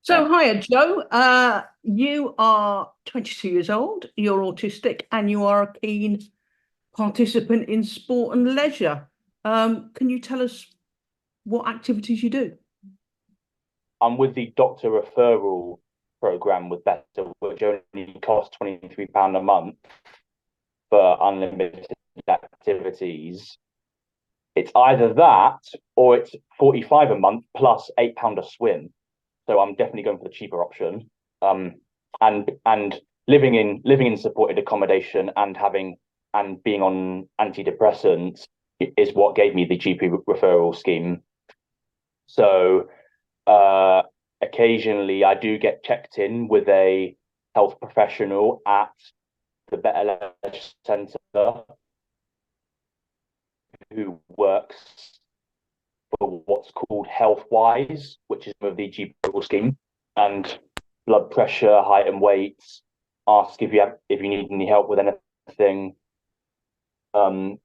So, hiya, Joe. You are 22 years old, you're autistic, and you are a keen participant in sport and leisure. Can you tell us what activities you do? I'm with the doctor referral program with Better, which only costs £23 a month for unlimited activities. It's either that or it's 45 a month plus £8 a swim. So I'm definitely going for the cheaper option. And living in supported accommodation and being on antidepressants is what gave me the GP referral scheme. So uh, occasionally I do get checked in with a health professional at the Better Leisure Centre who works for what's called HealthWise, which is of the GP scheme, and blood pressure, height and weight, ask if you need any help with anything. And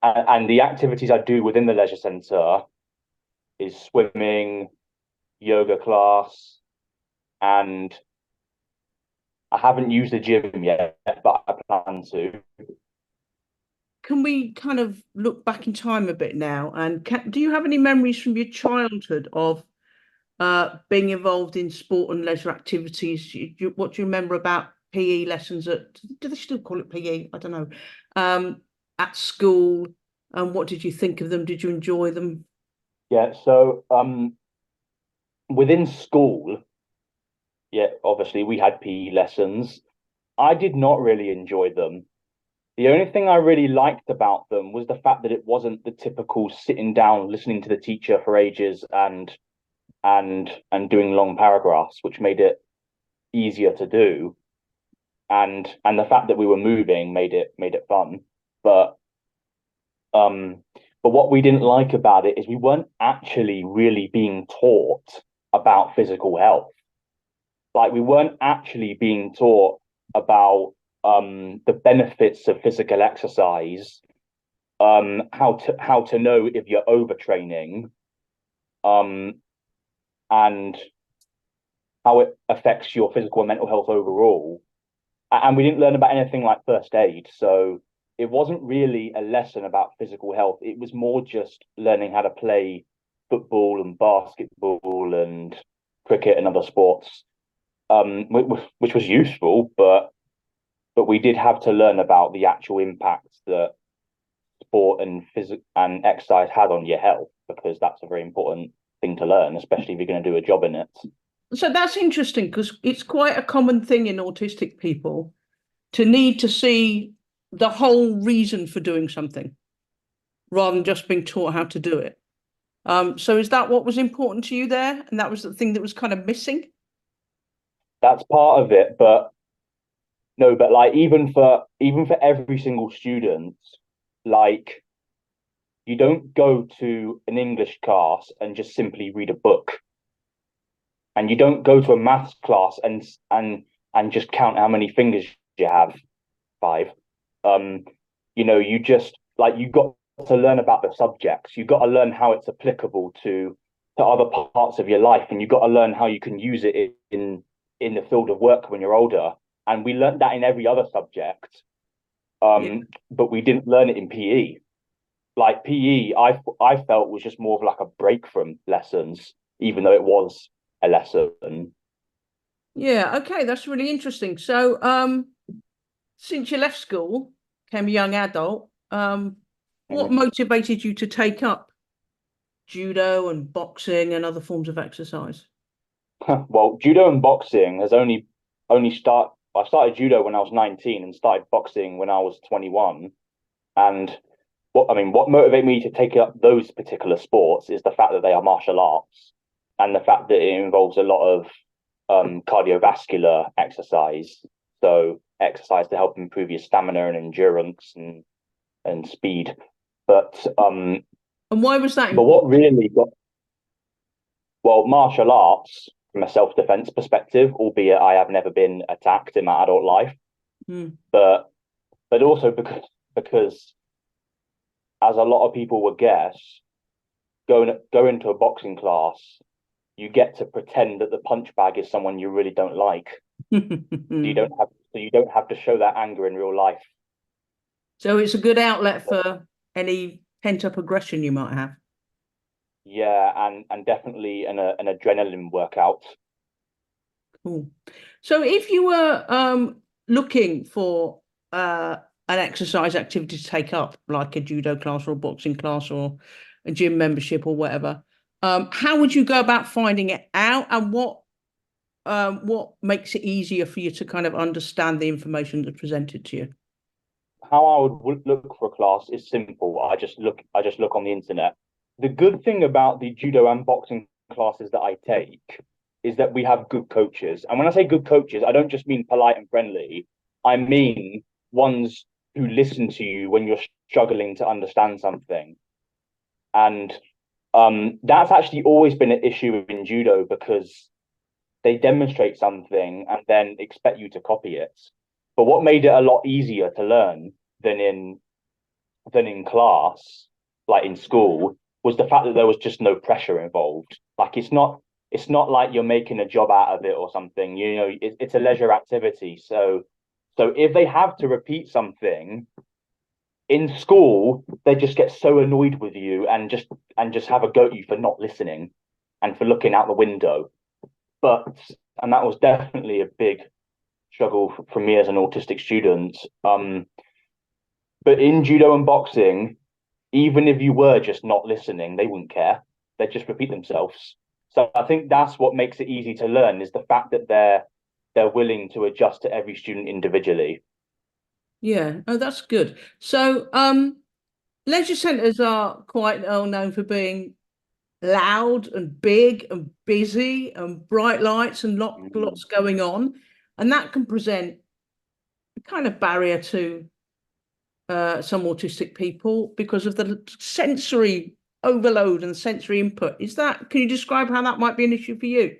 the activities I do within the leisure centre is swimming, yoga class, and I haven't used the gym yet, but I plan to. Can we kind of look back in time a bit now? And do you have any memories from your childhood of being involved in sport and leisure activities? What do you remember about PE lessons do they still call it PE? I don't know. At school, and what did you think of them? Did you enjoy them? Yeah, so within school, yeah, obviously we had PE lessons. I did not really enjoy them. The only thing I really liked about them was the fact that it wasn't the typical sitting down, listening to the teacher for ages and doing long paragraphs, which made it easier to do. And the fact that we were moving made it fun. But um but what we didn't like about it is we weren't actually really being taught about physical health. Like we weren't actually being taught about the benefits of physical exercise, how to know if you're overtraining, um, and how it affects your physical and mental health overall. And we didn't learn about anything like first aid, so it wasn't really a lesson about physical health. It was more just learning how to play football and basketball and cricket and other sports, which was useful, but we did have to learn about the actual impacts that sport and physical and exercise had on your health, because that's a very important thing to learn, especially if you're going to do a job in it. So that's interesting because it's quite a common thing in autistic people to need to see the whole reason for doing something rather than just being taught how to do it. So is that what was important to you there? And that was the thing that was kind of missing? That's part of it, but no, but like even for every single student, like you don't go to an English class and just simply read a book, and you don't go to a maths class and just count how many fingers you have, five. Um, you just like you got to learn about the subjects. You got to learn how it's applicable to other parts of your life, and you got to learn how you can use it in the field of work when you're older. And we learned that in every other subject, Yeah. but we didn't learn it in PE. Like PE, I felt was just more of like a break from lessons, even though it was a lesson. Yeah, okay, that's really interesting. So, since you left school, became a young adult, what motivated you to take up judo and boxing and other forms of exercise? Well, judo and boxing has only start. I started judo when I was 19 and started boxing when I was 21. And what motivated me to take up those particular sports is the fact that they are martial arts, and the fact that it involves a lot of cardiovascular exercise. So exercise to help improve your stamina and endurance and speed. But And why was that but what important? really got well, martial arts from a self-defense perspective, albeit I have never been attacked in my adult life, Hmm. but also because as a lot of people would guess, going to a boxing class, you get to pretend that the punch bag is someone you really don't like. You don't have to show that anger in real life. So it's a good outlet for any pent-up aggression you might have. Yeah, and definitely an adrenaline workout. Cool. So if you were looking for an exercise activity to take up, like a judo class or a boxing class or a gym membership or whatever, how would you go about finding it out, and what makes it easier for you to kind of understand the information that's presented to you? How I would look for a class is simple. I just look on the internet. The good thing about the judo and boxing classes that I take is that we have good coaches. And when I say good coaches, I don't just mean polite and friendly. I mean ones who listen to you when you're struggling to understand something. And that's actually always been an issue in judo because they demonstrate something and then expect you to copy it. But what made it a lot easier to learn than in class, like in school, was the fact that there was just no pressure involved. Like it's not like you're making a job out of it or something. You know, it's a leisure activity. So if they have to repeat something in school, they just get so annoyed with you and just have a go at you for not listening and for looking out the window. But and that was definitely a big struggle for me as an autistic student. But in judo and boxing, even if you were just not listening, they wouldn't care. They'd just repeat themselves. So I think that's what makes it easy to learn is the fact that they're willing to adjust to every student individually. Yeah, oh, that's good. So, leisure centres are quite well known for being loud and big and busy and bright lights and Mm. lots going on, and that can present a kind of barrier to some autistic people because of the sensory overload and sensory input. Is that, can you describe how that might be an issue for you?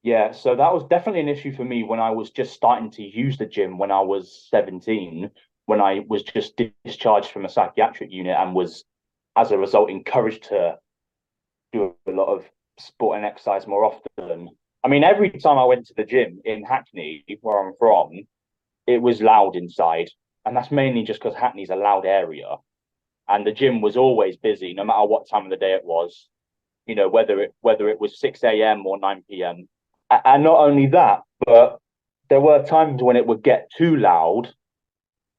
Yeah, so that was definitely an issue for me when I was just starting to use the gym when I was 17, when I was just discharged from a psychiatric unit and was, as a result, encouraged to do a lot of sport and exercise more often. I mean, every time I went to the gym in Hackney, where I'm from, it was loud inside. And that's mainly just because Hackney's a loud area. And the gym was always busy, no matter what time of the day it was, you know, whether it was 6 a.m. or 9 p.m. And not only that, but there were times when it would get too loud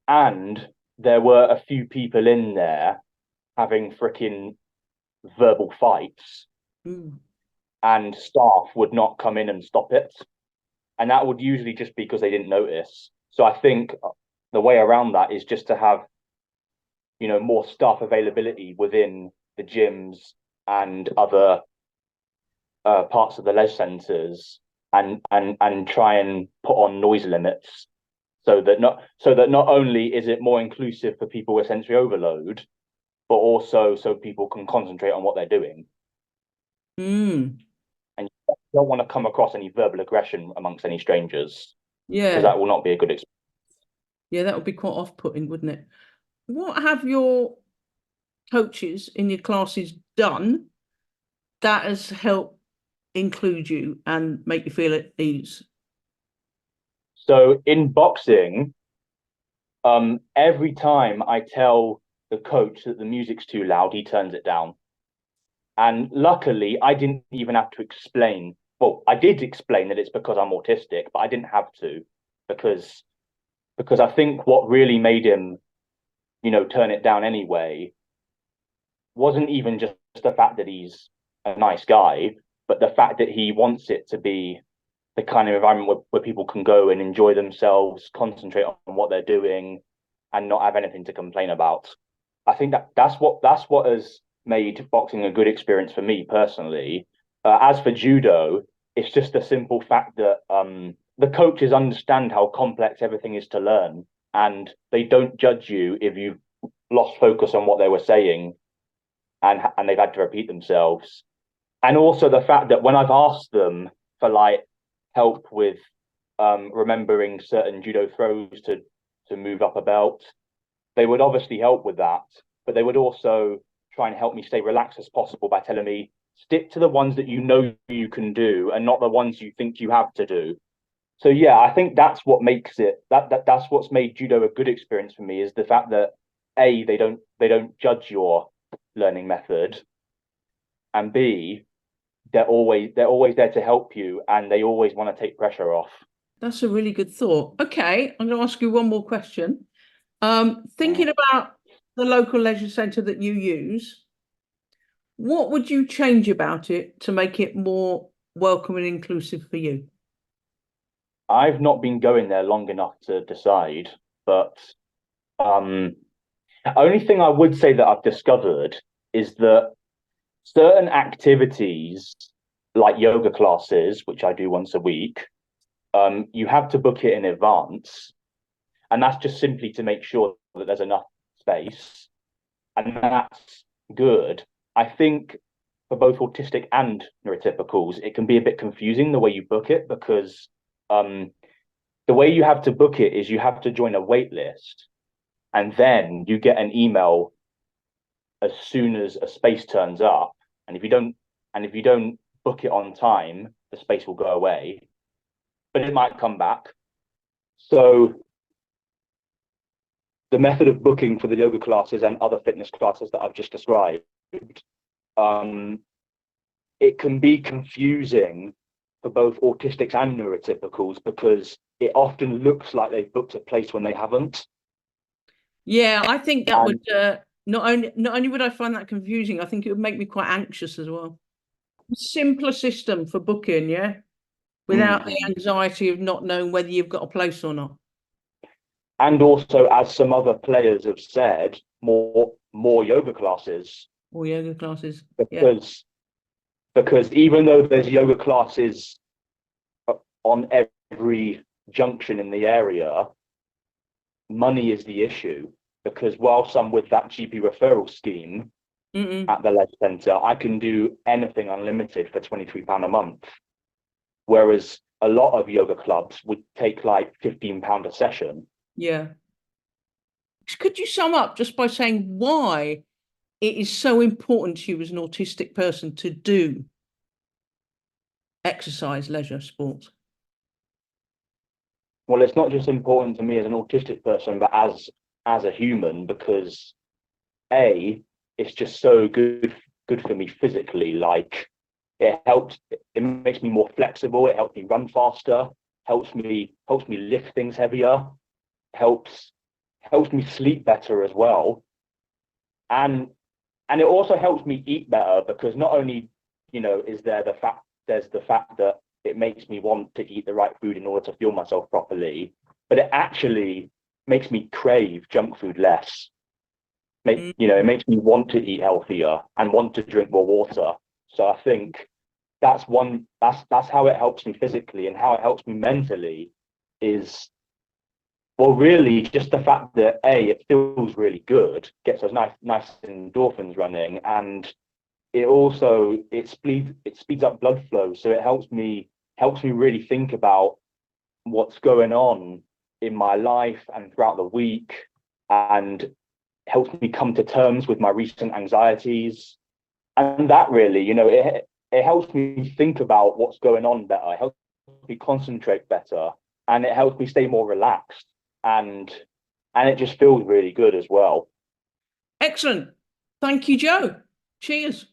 and there were a few people in there having freaking verbal fights Mm. and staff would not come in and stop it. And that would usually just be because they didn't notice. So I think the way around that is just to have, you know, more staff availability within the gyms and other parts of the leisure centres and try and put on noise limits so that not only is it more inclusive for people with sensory overload, but also so people can concentrate on what they're doing. Mm. And you don't want to come across any verbal aggression amongst any strangers because Yeah, that will not be a good experience. yeah, that would be quite off-putting, wouldn't it? What have your coaches in your classes done that has helped include you and make you feel at ease? So in boxing, every time I tell the coach that the music's too loud, he turns it down. And luckily, I didn't even have to explain. Well, I did explain that it's because I'm autistic, but I didn't have to because because I think what really made him, you know, turn it down anyway wasn't even just the fact that he's a nice guy, but the fact that he wants it to be the kind of environment where people can go and enjoy themselves, concentrate on what they're doing, and not have anything to complain about. I think that's what has made boxing a good experience for me personally. As for judo, it's just the simple fact that the coaches understand how complex everything is to learn, and they don't judge you if you've lost focus on what they were saying and they've had to repeat themselves. And also the fact that when I've asked them for like help with remembering certain judo throws to move up a belt, they would obviously help with that, but they would also try and help me stay relaxed as possible by telling me stick to the ones that you know you can do and not the ones you think you have to do. So yeah, I think that's what makes it that's what's made judo a good experience for me, is the fact that A, they don't judge your learning method, and B, they're always there to help you, and they always want to take pressure off. That's a really good thought. Okay, I'm going to ask you one more question. Mm. Thinking about the local leisure centre that you use, what would you change about it to make it more welcome and inclusive for you? I've not been going there long enough to decide, but um, only thing I would say that I've discovered is that certain activities, like yoga classes, which I do once a week, you have to book it in advance, and that's just simply to make sure that there's enough space, and that's good. I think for both autistic and neurotypicals, it can be a bit confusing the way you book it, because um, the way you have to book it is you have to join a wait list, and then you get an email as soon as a space turns up. And if you don't book it on time, the space will go away, but it might come back. So the method of booking for the yoga classes and other fitness classes that I've just described, um, it can be confusing for both autistics and neurotypicals, because it often looks like they've booked a place when they haven't. Yeah, I think that would And not only would I find that confusing, I think it would make me quite anxious as well. Simpler system for booking, yeah, without the Mhm. anxiety of not knowing whether you've got a place or not. And also, as some other players have said, more yoga classes, Or yoga classes. Yeah. because even though there's yoga classes on every junction in the area, money is the issue. Because whilst I'm with that GP referral scheme Mm-mm. at the leisure centre, I can do anything unlimited for £23 a month, whereas a lot of yoga clubs would take like £15 a session. Yeah. Could you sum up just by saying why it is so important to you as an autistic person to do exercise, leisure, sports? Well, it's not just important to me as an autistic person, but as a human, because A, it's just so good for me physically. Like, it makes me more flexible, it helps me run faster, helps me lift things heavier, helps helps me sleep better as well. And it also helps me eat better, because not only, is there's the fact that it makes me want to eat the right food in order to fuel myself properly, but it actually makes me crave junk food less. It Mm. makes me want to eat healthier and want to drink more water. So I think that's how it helps me physically, and how it helps me mentally is, well, really just the fact that A, it feels really good, gets those nice endorphins running, and it speeds up blood flow, so it helps me really think about what's going on in my life and throughout the week, and helps me come to terms with my recent anxieties. And that really, it helps me think about what's going on better. It helps me concentrate better, and it helps me stay more relaxed. And it just feels really good as well. Excellent. Thank you, Joe. Cheers.